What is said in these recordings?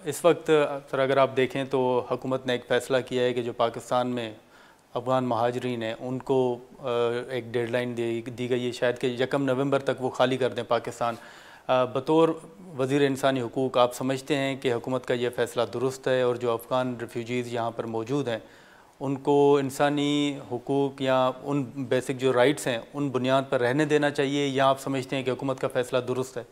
इस वक्त सर अगर आप देखें तो हुकूमत ने एक फ़ैसला किया है कि जो पाकिस्तान में अफ़गान महाजरीन हैं उनको एक डेडलाइन दी गई है शायद कि 1 नवंबर तक वो खाली कर दें पाकिस्तान। बतौर वज़ीर इंसानी हुकूक आप समझते हैं कि हुकूमत का ये फ़ैसला दुरुस्त है और जो अफ़गान रेफ्यूजीज़ यहाँ पर मौजूद हैं उनको इंसानी हुकूक या उन बेसिक जो राइट्स हैं उन बुनियाद पर रहने देना चाहिए, या आप समझते हैं कि हुकूमत का फ़ैसला दुरुस्त है?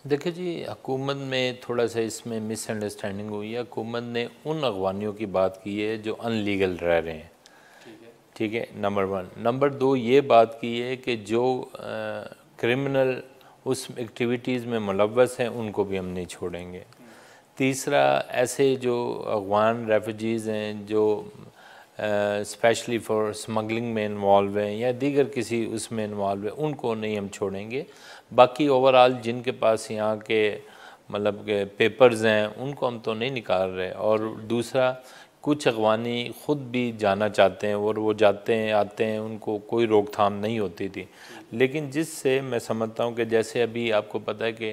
देखिए जी, हुकूमत में थोड़ा सा इसमें मिसअंडरस्टैंडिंग हुई है। हुकूमत ने उन अगवानियों की बात की है जो अनलीगल रह रहे हैं, ठीक है, नंबर 1। नंबर 2 ये बात की है कि जो क्रिमिनल उस एक्टिविटीज़ में मुलव्वस हैं उनको भी हम नहीं छोड़ेंगे। तीसरा, ऐसे जो अफगान रेफ्यूजीज़ हैं जो स्पेशली फॉर स्मगलिंग में इन्वॉल्व हैं या दीगर किसी उसमें इन्वॉल्व है, उनको नहीं हम छोड़ेंगे। बाकी ओवरऑल जिनके पास यहाँ के मतलब के पेपर्स हैं उनको हम तो नहीं निकाल रहे। और दूसरा, कुछ अगवानी ख़ुद भी जाना चाहते हैं और वो जाते हैं आते हैं, उनको कोई रोकथाम नहीं होती थी। लेकिन जिससे मैं समझता हूँ कि जैसे अभी आपको पता है कि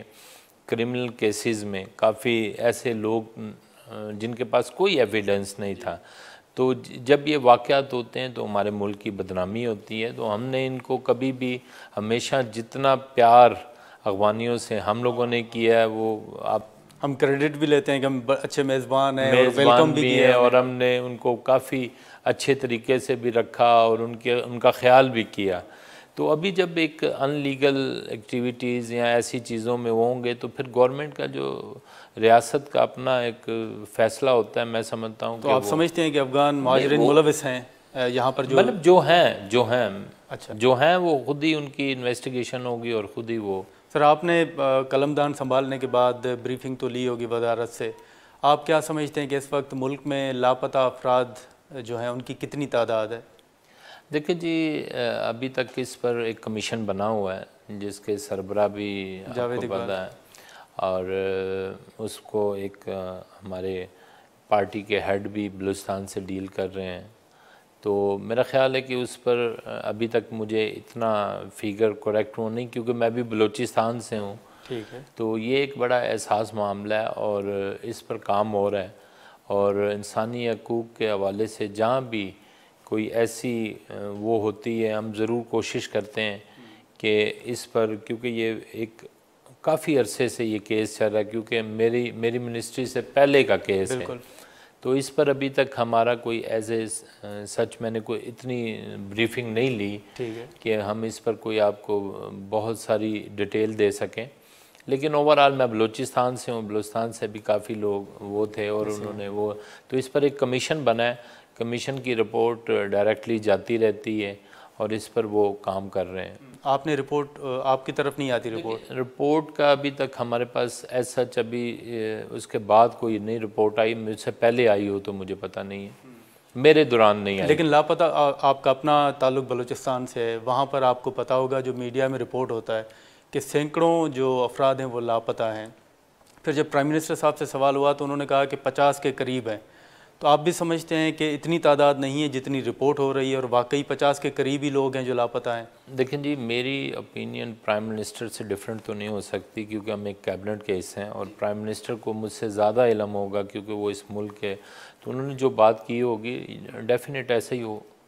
क्रिमिनल केसेस में काफ़ी ऐसे लोग जिनके पास कोई एविडेंस नहीं था, तो जब ये वाक़यात होते हैं तो हमारे मुल्क की बदनामी होती है। तो हमने इनको कभी भी हमेशा जितना प्यार अफ़गानियों से हम लोगों ने किया है, वो आप हम क्रेडिट भी लेते हैं कि हम अच्छे मेज़बान हैं और मेज़बान वेलकम भी भी किया हैं है और उन्हें। हमने उनको काफ़ी अच्छे तरीके से भी रखा और उनका ख़्याल भी किया। तो अभी जब एक अनलीगल एक्टिविटीज़ या ऐसी चीज़ों में वो होंगे तो फिर गवर्नमेंट का जो रियासत का अपना एक फ़ैसला होता है, मैं समझता हूँ तो कि आप वो समझते हैं कि अफ़गान नहीं, महाजरीन वो मुलविस हैं यहाँ पर जो मतलब अच्छा। जो हैं वो खुद ही उनकी इन्वेस्टिगेशन होगी और ख़ुद ही वो। सर आपने कलमदान संभालने के बाद ब्रीफिंग तो ली होगी वजारत से, आप क्या समझते हैं कि इस वक्त मुल्क में लापता अफराद जो हैं उनकी कितनी तादाद है? देखिए जी, अभी तक इस पर एक कमीशन बना हुआ है जिसके सरबरा भी आपको जावेद इकबाल। पता है, और उसको एक हमारे पार्टी के हेड भी बलूचिस्तान से डील कर रहे हैं। तो मेरा ख़्याल है कि उस पर अभी तक मुझे इतना फ़िगर करेक्ट हो नहीं, क्योंकि मैं भी बलूचिस्तान से हूँ। ठीक है। तो ये एक बड़ा एहसास मामला है और इस पर काम हो रहा है। और इंसानी हकूक़ के हवाले से जहाँ भी कोई ऐसी वो होती है, हम ज़रूर कोशिश करते हैं कि इस पर, क्योंकि ये एक काफ़ी अरसे से ये केस चल रहा है, क्योंकि मेरी मिनिस्ट्री से पहले का केस है। बिल्कुल। तो इस पर अभी तक हमारा कोई एज ए सच मैंने कोई इतनी ब्रीफिंग नहीं ली ठीक है। कि हम इस पर कोई आपको बहुत सारी डिटेल दे सकें। लेकिन ओवरऑल मैं बलूचिस्तान से हूँ, बलूचिस्तान से भी काफ़ी लोग वो थे और उन्होंने वो, तो इस पर एक कमीशन बना है। कमीशन की रिपोर्ट डायरेक्टली जाती रहती है और इस पर वो काम कर रहे हैं। आपने रिपोर्ट आपकी तरफ नहीं आती रिपोर्ट? रिपोर्ट का अभी तक हमारे पास एज सच अभी उसके बाद कोई नई रिपोर्ट आई, मुझसे पहले आई हो तो मुझे पता नहीं है, मेरे दौरान नहीं आई। लेकिन लापता आपका अपना ताल्लुक बलूचिस्तान से है, वहाँ पर आपको पता होगा जो मीडिया में रिपोर्ट होता है कि सैकड़ों जो अफराद हैं वो लापता हैं। फिर जब प्राइम मिनिस्टर साहब से सवाल हुआ तो उन्होंने कहा कि 50 के करीब हैं। तो आप भी समझते हैं कि इतनी तादाद नहीं है जितनी रिपोर्ट हो रही है, और वाकई 50 के करीब ही लोग हैं जो लापता हैं? देखें जी, मेरी ओपिनियन प्राइम मिनिस्टर से डिफरेंट तो नहीं हो सकती, क्योंकि हम एक कैबिनेट के हिस्से हैं और प्राइम मिनिस्टर को मुझसे ज़्यादा इल्म होगा क्योंकि वो इस मुल्क के, तो उन्होंने जो बात की होगी डेफिनेट ऐसे ही हो।